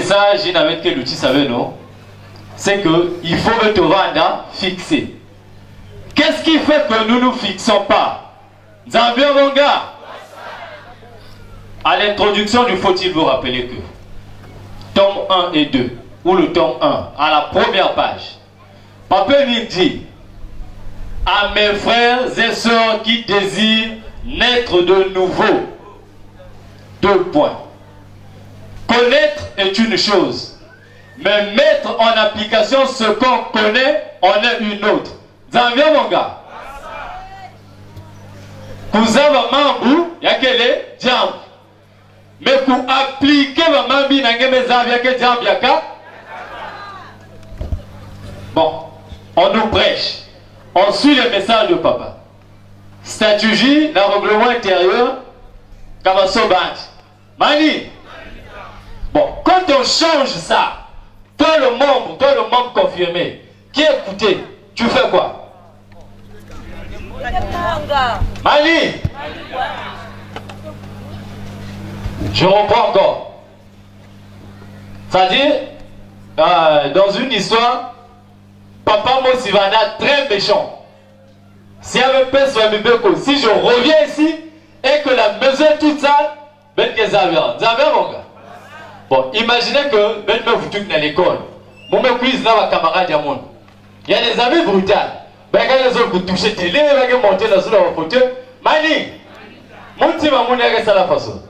message, il n'avait que l'outil, savez, non? C'est qu'il faut que tu vas fixer. Qu'est-ce qui fait que nous ne nous fixons pas? Zambia, mon gars. À l'introduction du faut-il vous rappeler que tome 1 et 2, ou le tome 1, à la première page, Papa lui dit à mes frères et sœurs qui désirent naître de nouveau. 2 points. Connaître est une chose, mais mettre en application ce qu'on connaît en est une autre. Zambia, mon gars. Kuzava mambu, yakele, jambu. Mais pour appliquer ma mambi bon, on nous prêche, on suit le message de papa. Stratégie, le règlement intérieur, Mani. Bon, quand on change ça, toi le membre confirmé, qui est écouté, tu fais quoi? Mani. Je reprends encore. C'est-à-dire, dans une histoire, papa Mosivana très méchant. Si je reviens ici et que la maison est toute sale, ben que ça vient. Ça vient, mon gars. Bon, imaginez que ben me vous tuez dans l'école. Mon me quiz là, ma camarade à mon. Il y a des amis brutales. Ben quand les autres vous touchez télé, ben que monter dans le fauteuil. Mani, mon petit maman est à la façon.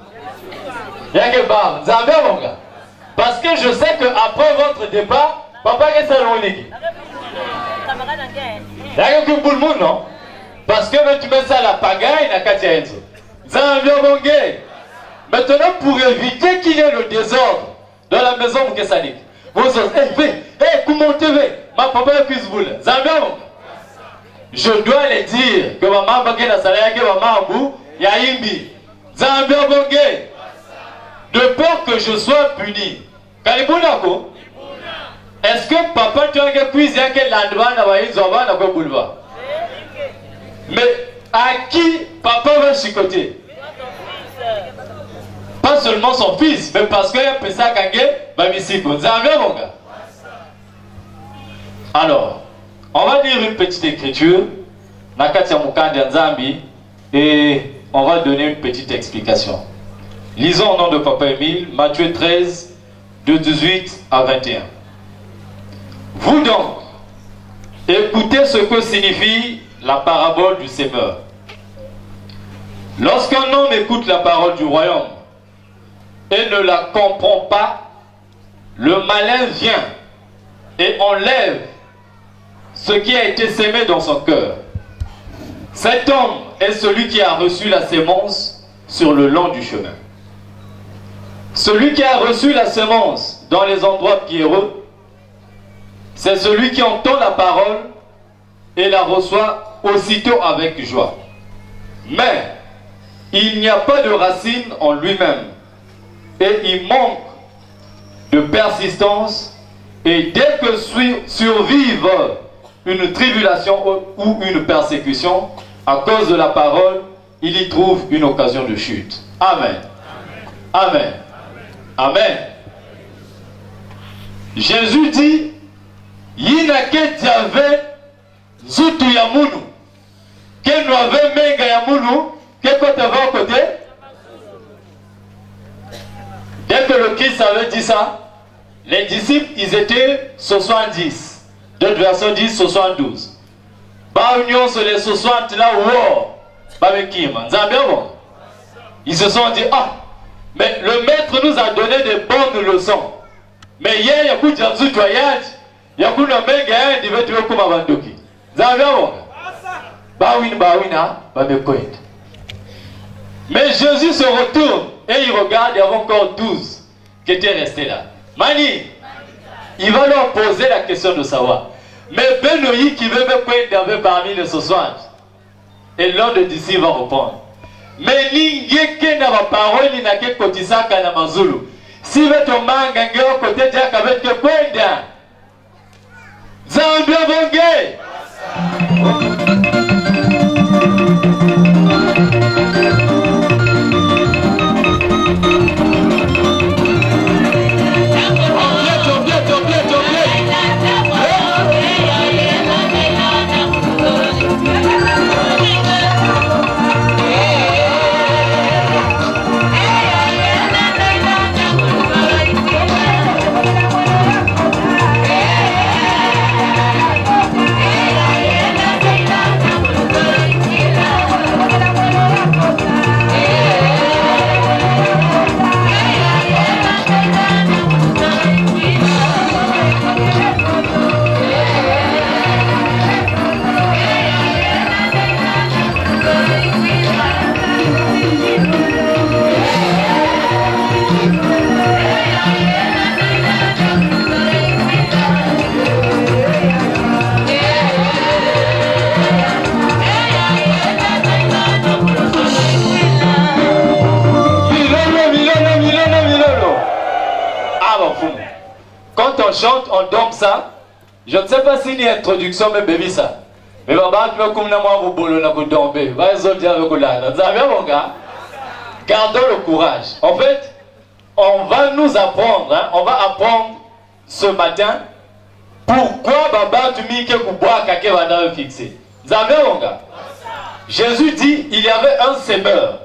Parce que je sais qu'après votre départ, papa est salonique. Il y a que pour le monde, non? Parce que tu mets ça à la pagaille, il n'y a qu'à maintenant, pour éviter qu'il y ait le désordre dans la maison, vous que ça dit. Vous dites, comment tu veux? Ma papa est plus boule. Je dois les dire que maman va gagner la salaire, que maman a bout, il y a imbi. Zambia Bongé. De peur que je sois puni. Est-ce que papa tu as un quiz et que l'endroit n'a pas boulevard? Mais à qui papa va chicoter? Pas seulement son fils, mais parce qu'il y a Pessa Kangé, Bamisiko. Zambia, mon gars. Alors, on va lire une petite écriture, Nakatia Mukanda Nzambi, et on va donner une petite explication. Lisons au nom de Papa Émile, Matthieu 13, de 18 à 21. Vous donc, écoutez ce que signifie la parabole du semeur. Lorsqu'un homme écoute la parole du royaume et ne la comprend pas, le malin vient et enlève ce qui a été sémé dans son cœur. Cet homme est celui qui a reçu la sémence sur le long du chemin. Celui qui a reçu la semence dans les endroits pierreux, c'est celui qui entend la parole et la reçoit aussitôt avec joie. Mais il n'y a pas de racine en lui-même et il manque de persistance, et dès que survive une tribulation ou une persécution à cause de la parole, il y trouve une occasion de chute. Amen. Amen. Amen. Jésus dit, Yinake Diave Zutu Yamunu, que nous avons Menga Yamunu, que côté va au côté. Dès que le Christ avait dit ça, les disciples, ils étaient 70. D'autres versions disent 72. Bah, union sur les 60 là, wow, bah, ils se sont dit, ah, mais le maître nous a donné des bonnes leçons. Mais hier, il y a beaucoup de gens voyage, il y a beaucoup de gens qui devaient tuer comme avant de qui. Mais Jésus se retourne et il regarde, il y avait encore 12 qui étaient restés là. Mani, il va leur poser la question de savoir. Mais Benoï qui veut me prendre parmi les 60. Et l'un des disciples va répondre. Mais n'ingeke na ma parole ni na ke kotisaka na mazulu. Si veto manga ngeo kote jaka veto kwenda. Zambia bonge. on dompe ça. Je ne sais pas si une introduction mais baby ça. Mais papa, tu me comme moi vous bolo na vous domper. Va ils ont dit avec là. Vous avez mon gars. Gardons le courage. En fait, on va nous apprendre, hein, on va apprendre ce matin pourquoi Baba tu m'y que boire kake va fixé. Vous avez mon gars. Jésus dit il y avait un semeur.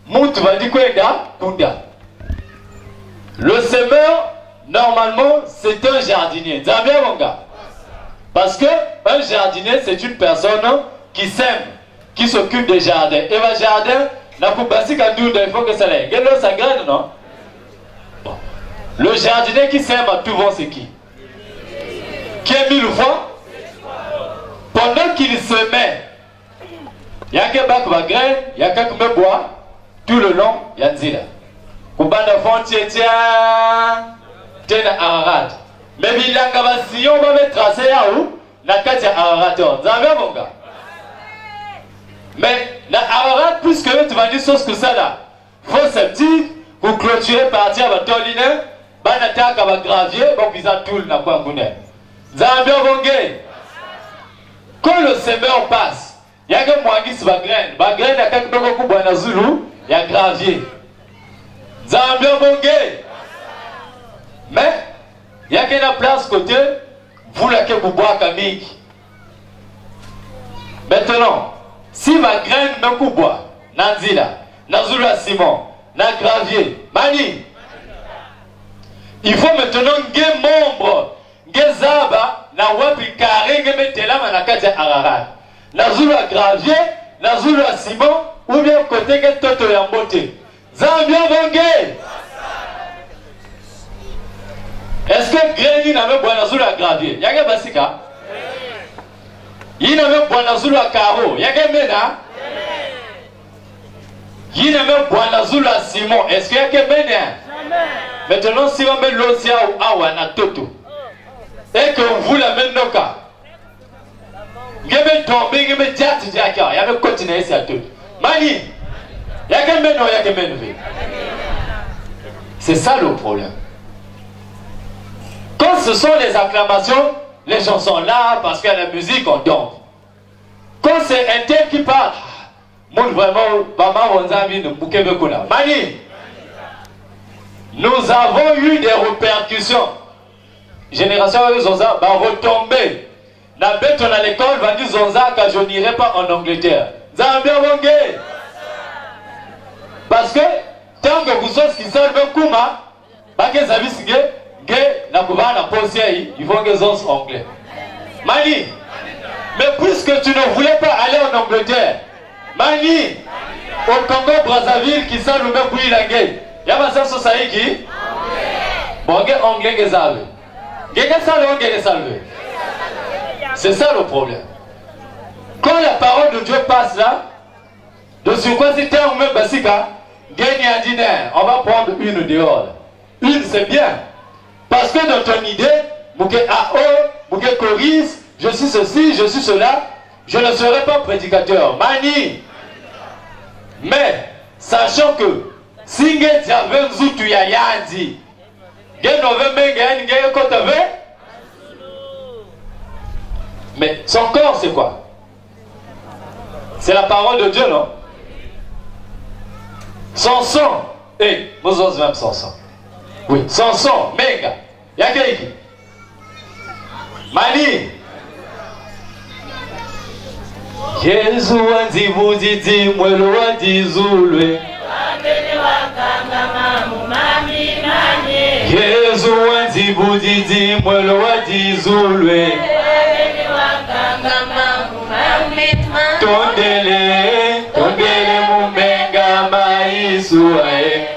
Mout va dire quoi Kunda. Le semeur normalement c'est un jardinier. Vous avez mon gars. Parce que un jardinier c'est une personne qui sème, qui s'occupe des jardins. Et le jardin il faut que ça l'aille. Quelle est sa graine, non? Bon. Le jardinier qui sème à tout vent, c'est qui? Qui est mis le vent? Pendant qu'il semait, il y a quelqu'un qui va graine, il y a quelqu'un qui va boire, tout le long, il y a un zila. Kubanda fond, tiens, Ararat. Mais il y a si on va mettre tracé là où? La carte est Ararat. Vous avez mon gars? Mais la Ararat, puisque tu vas dire ce que ça là, faut sceptique, vous clôturez partir à votre ligne, banata à votre gravier, bon visa tout le n'a pas gouné. Zambia Bongé. Quand le semeur passe, il y a que moi qui se va graine, il y a quelques beaucoup de Zulu, il y a gravier. Zambia Bongé. Mais il y a qu'une place côté, vous la que vous boire Camille. Maintenant, si ma graine me coupe, Nanzila, Nazula Simon, na gravier, Mani, il faut maintenant que membre, que Zaba, na wapi carré, que metela manakati Ararat. Nazula gravier, Nazula Simon, ou bien côté que Toto Yambote. Zambia Bongé. Est-ce que graine n'a même pas Nazula gravier? Y'a basika? Il n'a même pas Nazula Caro. Il y a quelqu'un là? Il n'a même pas Nazula Simon. Est-ce qu'il y a quelqu'un là? Maintenant, si on met l'océan ou Awana Toto, et que vous la mettez dans le cas, il y a tombé, il y a diati, il y a continué ici à tout. Mani, il y a quelqu'un là, il y a quelqu'un là. C'est ça le problème. Quand ce sont les acclamations, les gens sont là parce qu'il y a la musique, on danse. Quand c'est un tel qui parle, moi vraiment, maman, on a mis le bouquet de Kuna. Mani, nous avons eu des répercussions. Génération Zonza va retomber. La bête à l'école va dire Zonza que je n'irai pas en Angleterre. Zambia Bongé. Parce que tant que vous savez ce qui s'appelle Kuma, parce que vous avez ce il faut que les gens soient anglais. Mani, mais puisque tu ne voulais pas aller en Angleterre, Mani, au Congo Brazzaville qui sont le même pays la guerre, il y a pas ça société qui bon, anglais qui savent. C'est ça le problème. Quand la parole de Dieu passe là, de sur quoi c'était un même basika, gagner un dîner, on va prendre une dehors. Une c'est bien. Parce que dans ton idée, Mouké AO, Mouké Coris, je suis ceci, je suis cela, je ne serai pas prédicateur. Mani. Mais, sachant que, si tu avais Zoutu Yayandi, mais son corps, c'est quoi? C'est la parole de Dieu, non? Son sang, vous osez même son sang. Oui, son sang, méga. Y'a quelqu'un? Mani. Jésus a dit, vous dites, moi le roi dit Zoulé. Jésus a dit, vous dites, moi le roi dit Zoulé. Tondele, tondele mumenga maisuae.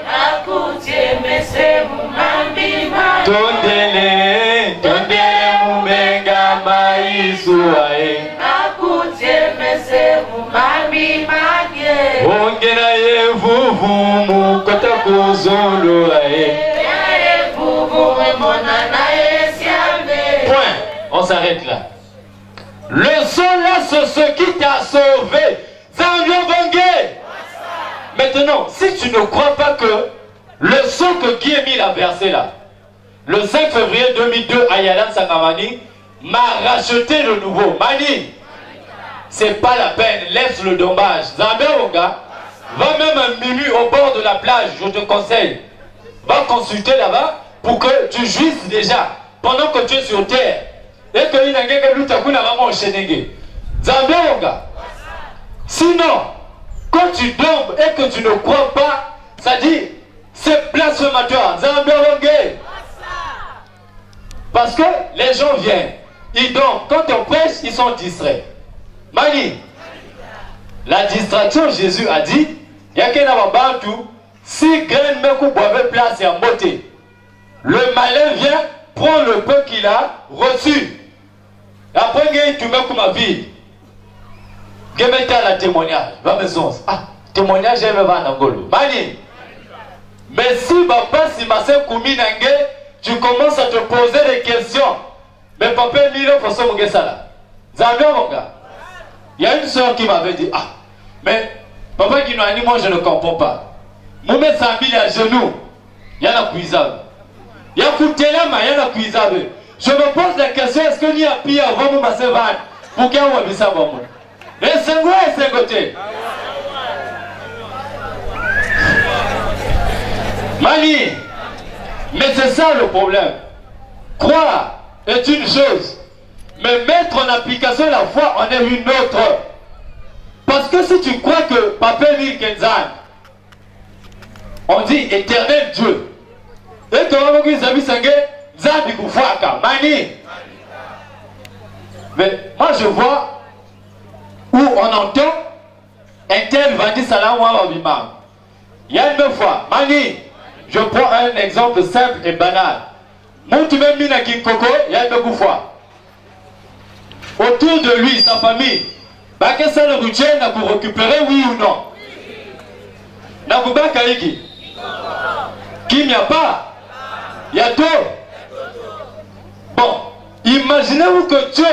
Tondele, tondele mumenga maisuae. Ongena ye vuvumu kota kuzuluae. Point, on s'arrête là. Le sang là, c'est ce qui t'a sauvé. Zambia Bongé. Maintenant, si tu ne crois pas que le sang que Guy a mis la versé là, le 5 février 2002 à Yalan Sangamani, m'a racheté de nouveau. Mani, c'est pas la peine, laisse le dommage. Zambéonga, va même un minuit au bord de la plage, je te conseille. Va consulter là-bas pour que tu jouisses déjà pendant que tu es sur terre. Et que il y a quelqu'un qui va m'enchaîner. Zambéonga. Sinon, quand tu dormes et que tu ne crois pas, ça dit, c'est blasphématoire. Zambéonga. Parce que les gens viennent, ils dorment. Quand on prêche, ils sont distraits. Mani, la distraction, Jésus a dit, il y a quelqu'un tout, si graine mekou boivait place et en beauté, le malin vient, prend le peu qu'il a reçu. Après, tu mets comme ma vie. Que mette à la témoignage. Va me dire, ah, témoignage, je vais voir en Angolo. Mani, mais si papa, si ma sœur Koumi Nangé, tu commences à te poser des questions. Mais papa, il faut se faire ça. Zambia, mon gars. Il y a une soeur qui m'avait dit, ah, mais papa qui nous a dit, moi je ne comprends pas. Moumet Sambil à genoux, il y a la cuisine. Il y a Koutelama, il y a la cuisine. Je me pose la question, est-ce qu'il y a pire avant mon massevan pour qu'il y ait un ça bon. Et c'est quoi et c'est côté? Mani, mais c'est ça le problème. Croire est une chose. Mais mettre en application la foi en est une autre. Parce que si tu crois que Papa Mil Kenzan, on dit éternel Dieu, et que on dit Zabi Sangé, Zabi Koufouaka, Mani. Mais moi je vois où on entend un tel va dire salam wa wabimam. Il y a une fois, Mani, je prends un exemple simple et banal. Moutoumé Mina Kinkoko, il y a une fois. Autour de lui, sa famille, qu'est-ce que le routier n'a pour récupérer, oui ou non? N'a pas Kaïki. Qui n'y a pas? Il y a tout. Bon, imaginez-vous que Dieu,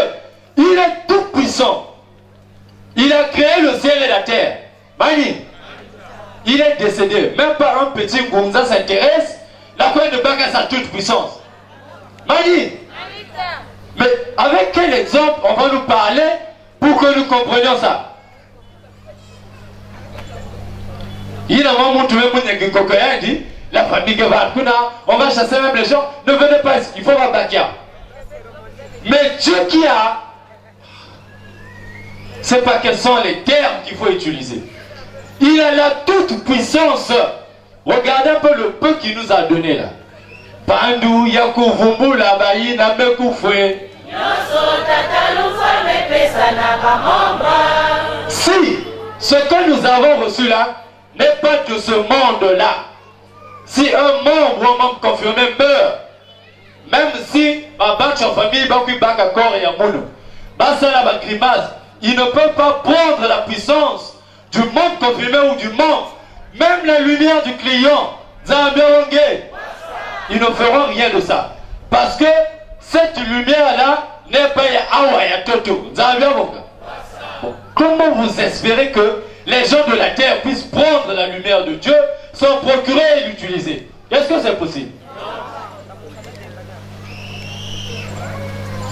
il est tout puissant. Il a créé le ciel et la terre. Mani, il est décédé. Même pas un petit Goumza s'intéresse. La quoi de Baka sa toute puissance. Mani. Mais avec quel exemple on va nous parler pour que nous comprenions ça? Il a dit, la famille on va chasser même les gens, ne venez pas ici, il faut Babakia. Mais Dieu qui a, c'est pas quels sont les termes qu'il faut utiliser. Il a la toute puissance. Regardez un peu le peu qu'il nous a donné là. Pandou Yakouvumbu la bayi na mekoufwe. Si ce que nous avons reçu là n'est pas de ce monde-là, si un membre ou un membre confirmé meurt, même si ma banque en famille, il ne peut pas prendre la puissance du membre confirmé ou du membre, même la lumière du client. Ils ne feront rien de ça. Parce que cette lumière-là n'est pas Awaya Toto. Comment vous espérez que les gens de la terre puissent prendre la lumière de Dieu, s'en procurer et l'utiliser? Est-ce que c'est possible?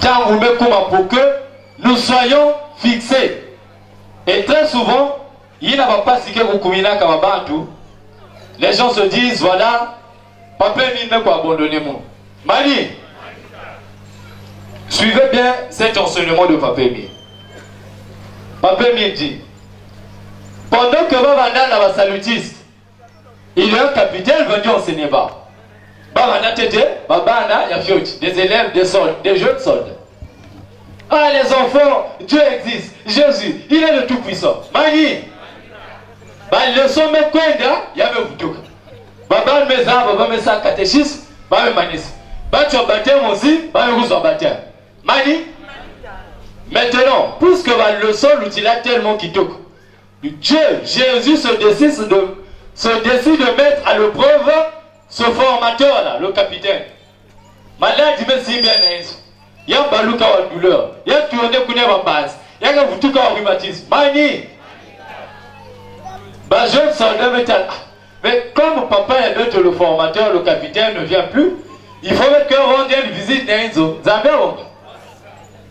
Tant vous mettez pour que nous soyons fixés. Et très souvent, il n'a pas si que vous communez comme Bantu. Les gens se disent, voilà, Papa Mil ne peut pas abandonner moi. Mani, suivez bien cet enseignement de Papa Mil. Papa Mil dit, pendant que Babanda la salutiste, il y a un capitaine venu enseigner bas. Babanda tété, Babanda, il y a fiot, des élèves, des soldats, des jeunes soldats. Ah les enfants, Dieu existe, Jésus, il est le tout-puissant. Mani, le sommet Kwenda, il y avait vous. Baba meza, baba meza catéchisme, baba manis. Bah tu as baptême aussi, bah vous en baptême. Mani. Maintenant, puisque le sol l'outil a tellement qui toque, Dieu, Jésus se décide de mettre à l'épreuve ce formateur là, le capitaine. Malade dit mais si bien est. Il y a un balouka en douleur, il y a tourné en base, il y a un boutique en rhumatisme. Mani. Bah je soldat métal. Mais comme papa est le formateur, le capitaine ne vient plus, Il faut mettre qu'on rende une visite à Enzo. Zambia,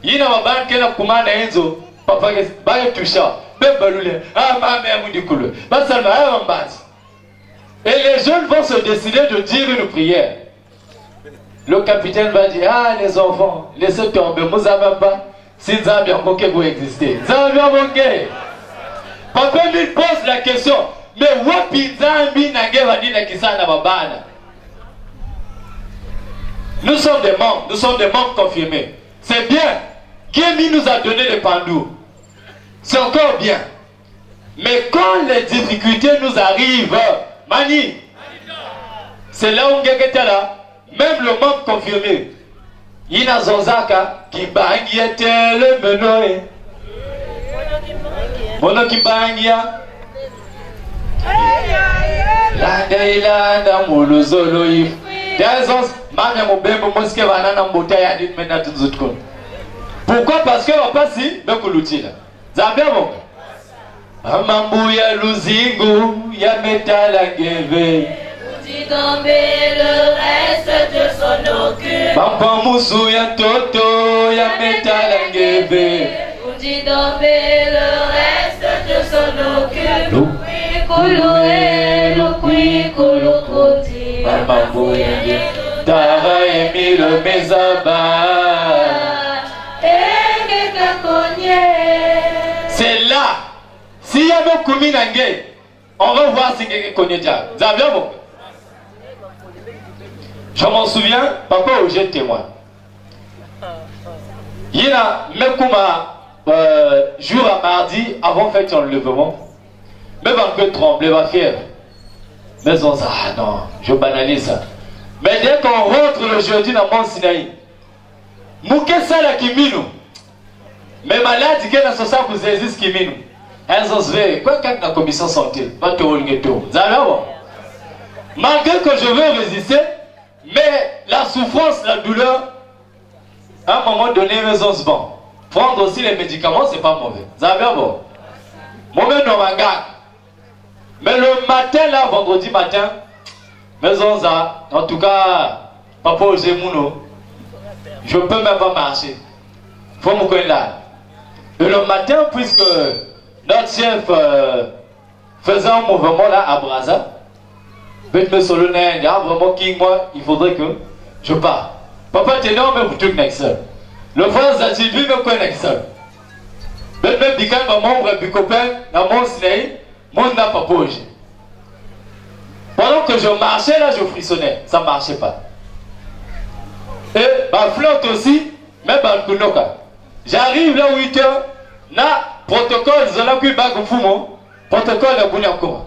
il y a un banque qui a commandé à Enzo. Papa, il va toucher. Ben baloulé. Ah, ma mère, mon découle. Pas seulement, en base. Et les jeunes vont se décider de dire une prière. Le capitaine va dire, ah, les enfants, laissez tomber. Vous n'avez pas. Si Zambia, vous existez. Zambia, Papa lui pose la question. Mais wapi Zambi Nage va dire qui ça n'a pas. Nous sommes des membres confirmés. C'est bien. Kémy nous a donné les pandous. C'est encore bien. Mais quand les difficultés nous arrivent, Mani, c'est là où on est là. Même le membre confirmé. Il y a Zonzaka qui bangue le menoé. Mono qui bangue. Landa ilanda muluzolo if. Pourquoi? Parce que on passe ici, mais qu'on l'outil là. Zambia bon. Amambuya luzingu ya metalangeve. Dit tomber le reste de son occupe. Pampamusu ya toto ya metalangeve. Dit tomber le reste de son occupe. Kouloué, loukui, kouloukouti. Amambuya Tara Emile Mezaba. C'est là. S'il y a un Koumi Nangé, on va voir si quelqu'un connaît déjà. Zambia bon. Je m'en souviens, papa où j'ai témoin. Il y a même comme jour à mardi, avant fait son enlèvement, même un peu tremblé, va fièvre. Mais on dit, ah non, je banalise ça. Mais dès qu'on rentre le jeudi dans Mont Sinaï, Mouké Sala Kimino, mais malade qui est dans ce sens vous existe Kimino, elles ont se quoi quand la commission santé, pas tout le ghetto. Malgré que je veux résister, mais la souffrance, la douleur, à un moment donné, elles ont se vend. Prendre aussi les médicaments, c'est pas mauvais. Vous avez bon. Moi-même, non, ma gars. Mais le matin, là, vendredi matin, maison ça, en tout cas, papa Ozemouno, je peux même pas marcher. Faut me connaître là. Et le matin, puisque notre chef faisait un mouvement là à Brazza, me solonner, vraiment qui moi, il faudrait que je parte. Papa t'es non, mais vous tout seul. Le frère Zatibi me connaît seul. Même dit quand mon membre du copain, dans mon slay, mon n'a pas bougé. Pendant que je marchais là, je frissonnais. Ça ne marchait pas. Et ma flotte aussi, même dans le Kunoka. J'arrive là 8 h, na protocole, je l'ai pris bague au fumo, protocole de Bouniakoma.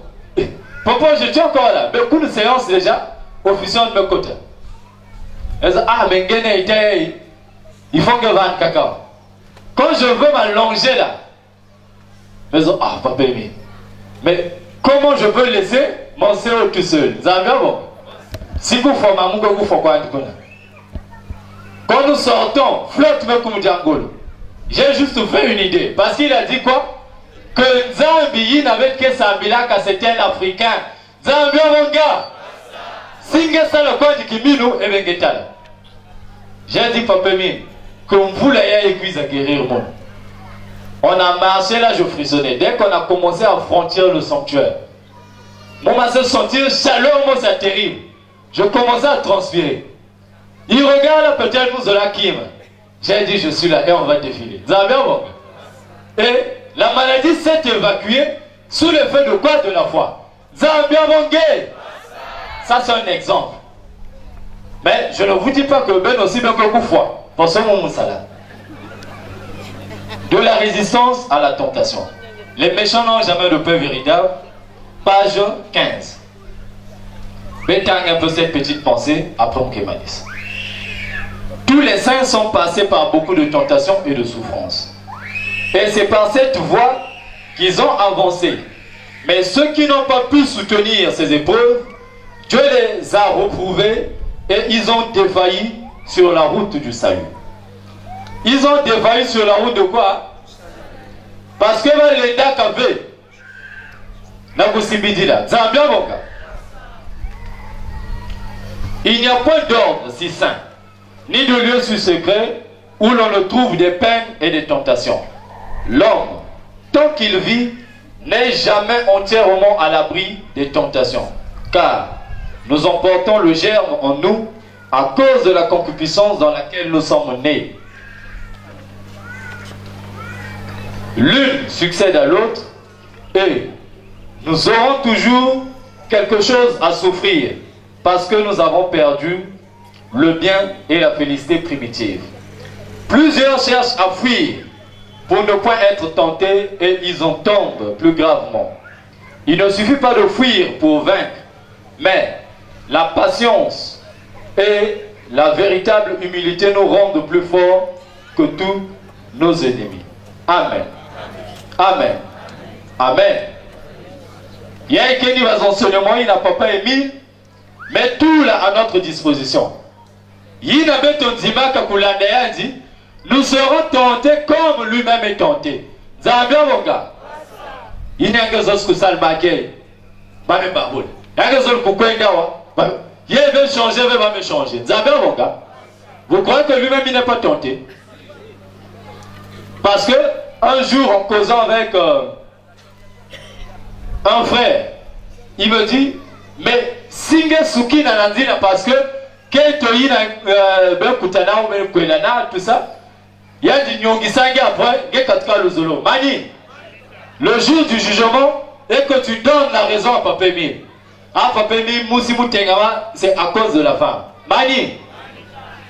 Papa, je suis encore là. Mais beaucoup de séances déjà, officiellement de mes côtés. Elles disent, ah, mais il faut que je vende cacao. Quand je veux m'allonger là, elles disent, ah, papa, mais comment je peux laisser mon cerveau tout seul? Vous avez bon? Si vous faites ma mougue, vous faites quoi? Quand nous sortons, flotte me comme Django. J'ai juste fait une idée. Parce qu'il a dit quoi? Que Nzambi n'avait que Sambila, que c'était un Africain. Zambia, mon gars. Singe ça le code qui minou et vengetal. J'ai dit, papa, que vous l'ayez épuisé à guérir le monde. On a marché là, je frissonnais. Dès qu'on a commencé à franchir le sanctuaire, moi, m'a sentir chaleur, moi, c'est terrible. Je commençais à transpirer. Il regarde là, peut-être nous de la Kim. J'ai dit, je suis là et on va défiler. Vous avez bon? Et la maladie s'est évacuée sous l'effet de quoi? De la foi. Zambia Mongé. Ça, c'est un exemple. Mais je ne vous dis pas que Ben aussi, bien que beaucoup foi. Pour ce moment, ça là. De la résistance à la tentation. Les méchants n'ont jamais de paix véritable. Page 15. Bétang un peu cette petite pensée après Mkémanis. Tous les saints sont passés par beaucoup de tentations et de souffrances. Et c'est par cette voie qu'ils ont avancé. Mais ceux qui n'ont pas pu soutenir ces épreuves, Dieu les a reprouvés et ils ont défailli sur la route du salut. Ils ont défailli sur la route de quoi? Parce que les Dakabé, Il n'y a point d'ordre si saint, ni de lieu si secret, où l'on ne trouve des peines et des tentations. L'homme, tant qu'il vit, n'est jamais entièrement à l'abri des tentations, car nous emportons le germe en nous à cause de la concupiscence dans laquelle nous sommes nés. L'une succède à l'autre et nous aurons toujours quelque chose à souffrir parce que nous avons perdu le bien et la félicité primitive. Plusieurs cherchent à fuir pour ne point être tentés et ils en tombent plus gravement. Il ne suffit pas de fuir pour vaincre, mais la patience et la véritable humilité nous rendent plus forts que tous nos ennemis. Amen. Amen. Amen. Il y a des enseignements, il n'a pas émis, mais tout là à notre disposition. Il n'a pas dit, nous serons tentés comme lui-même est tenté. Zambia Wonga. Il n'y a que ce que ça le baguette. Pas même pas bon. Il y a que ce que il veut changer, il va me changer. Zambia Wonga. Vous croyez que lui-même il n'est pas tenté? Parce que un jour en causant avec un frère, il me dit, mais Singe Suki Nanandina parce que Ketoyi Kutana ou Kwelana, tout ça, il y a du Nyongisangi après, Gekatka Luzolo. Mani, le jour du jugement, et que tu donnes la raison à Papémi. À Papémi, Mousimou Tengama, c'est à cause de la femme. Mani,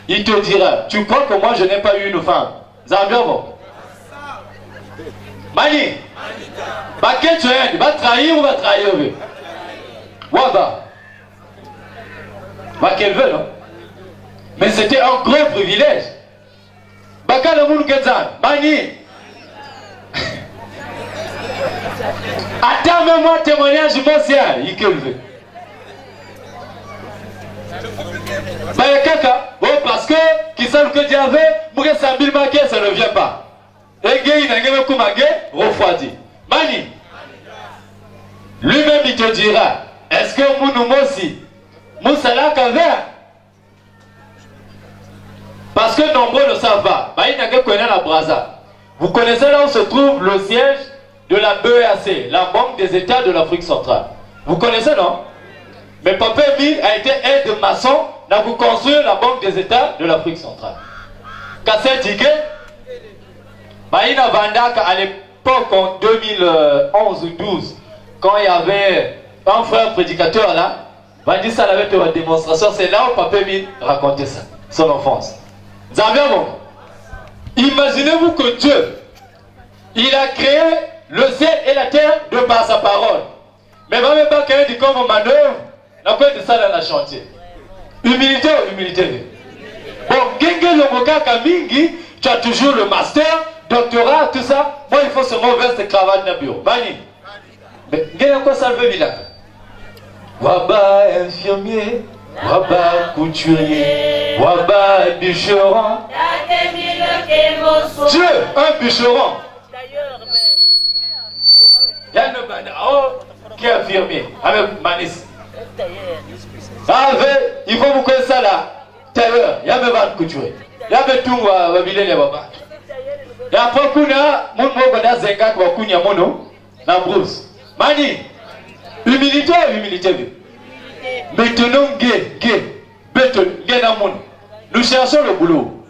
il te dira, tu crois que moi je n'ai pas eu une femme? Zambia. Mani, va trahir ou va trahir? Waba. Va qu'elle veut, non? Mais c'était un grand privilège. Baka le monde Genzan, Mani. Attends, même moi témoignage, moi c'est il que veut. Kaka, bon, parce que qui savent que Dieu avait, Mouké Sambil Maké, ça ne vient pas. Et il n'a pas pu refroidi. Mani, lui-même il te dira, est-ce que Mounou Mossi, Moussala Kaver? Parce que nombreux ne savent pas. Il n'a que connaître la Brazza. Vous connaissez là où se trouve le siège de la BEAC, la Banque des États de l'Afrique centrale. Vous connaissez, non? Mais Papa Emile a été aide-maçon pour construire la Banque des États de l'Afrique centrale. Kassel Dike, il a vendu à l'époque en 2011 ou 12, quand il y avait un frère prédicateur là, il dit ça avait une démonstration, c'est là où Papa Emile racontait ça, son enfance. Imaginez-vous que Dieu, il a créé le ciel et la terre de par sa parole. Mais même pas qu'il dit comme manœuvre, on a quoi de ça dans la chantier. Humilité ou humilité? Bon, Genge Lomoka Kamingi, tu as toujours le master, doctorat, tout ça. Moi, il faut seulement veste et cravate dans le bureau. Bani. Mais Genge quoi ça veut dire? Waba infirmier, Waba couturier, Waba bûcheron. Dieu, un bûcheron. Il y a une bande qui est infirmier avec Manis. Il faut vous connaître ça là. Terreur, il y a même pas de couture. Il y a même tout à vider les babas. Il y a pas de mon mot de Zenga qui va courir mono, la brousse. Mani, humilité, humilité. Maintenant, nous cherchons le boulot.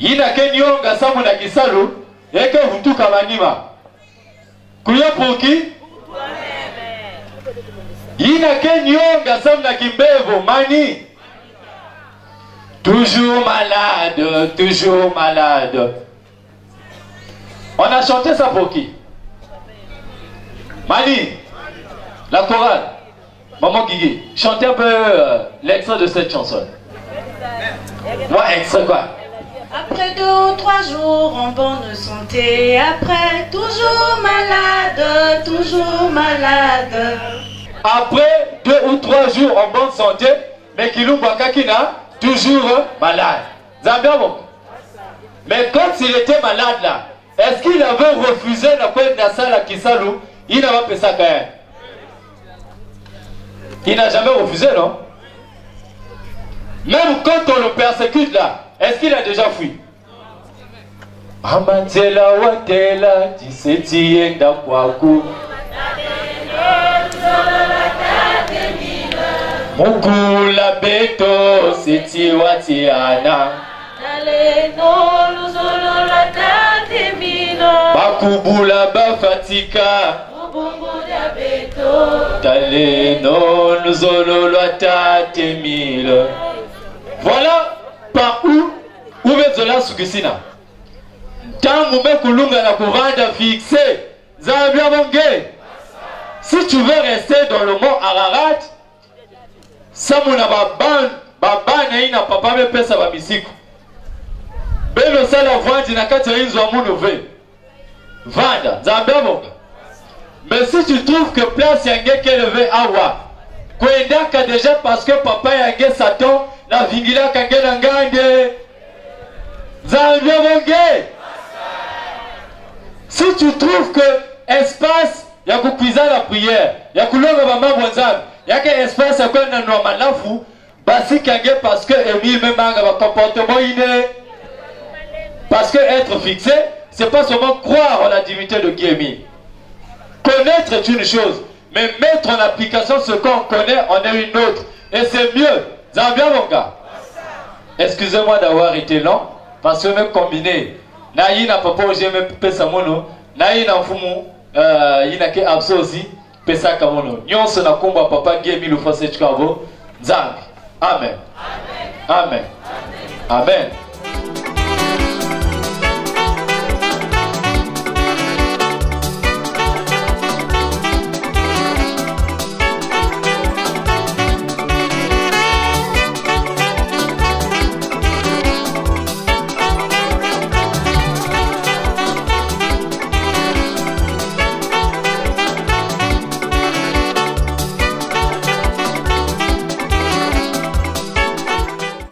Il n'y a qu'un yon gasamu na kisalo, et que vous tout kamanima. Kuya pour qui? Il n'y a qu'un yon gasamu na kimbevo, mani. Toujours malade, toujours malade. On a chanté ça pour qui? Mani, la chorale. Maman Guigui, chantez un peu l'extrait de cette chanson. Moi, extrait quoi? Après 2 ou 3 jours en bonne santé, après toujours malade, toujours malade. Après 2 ou 3 jours en bonne santé, mais Kilou Bakakina, toujours malade. Zambiamo. Mais quand il était malade là, est-ce qu'il avait refusé la peine d'Assala Kisalou? Il n'a pas fait ça quand même. Il n'a jamais refusé, non? Même quand on le persécute là, est-ce qu'il a déjà fui? Amantela watela tisetienda kwaku Mukula beto seti watiana Bakubula bafatika Taleno luzolo lwatate milo. Voilà par où vezola sukisina. Tangu mekulunga na kuvanda fixé Zambia bonge. Si tu veux rester dans le mont Ararat, samuna babana ina papa me pesa ba misiko. Belo sala vandi na kati ya inzo amuno ve. Vanda Zambia bonge. Mais si tu trouves que place yange keleve awa, kwendaka déjà parce que papa yange Satan na vingila kange na ngande. Zambia bonge. Si tu trouves que espace ya kukuiza la prière, ya kulonga mama mwanzami, ya que espace ya kwenda na malafu, basi kange parce que Emile memanga ba comportement iné. Parce que être fixé, c'est pas seulement croire en la divinité de Guémi. Connaître est une chose, mais mettre en application ce qu'on connaît en est une autre. Et c'est mieux. Zambia mon gars. Excusez-moi d'avoir été long, parce que même combiné, naïna papa j'aime pesa mono, naïna fumu, yina ke abso aussi, pesa kamono. Nyonso na komba papa Guémi le fasse chikavo. Zambi. Amen. Amen. Amen. Amen.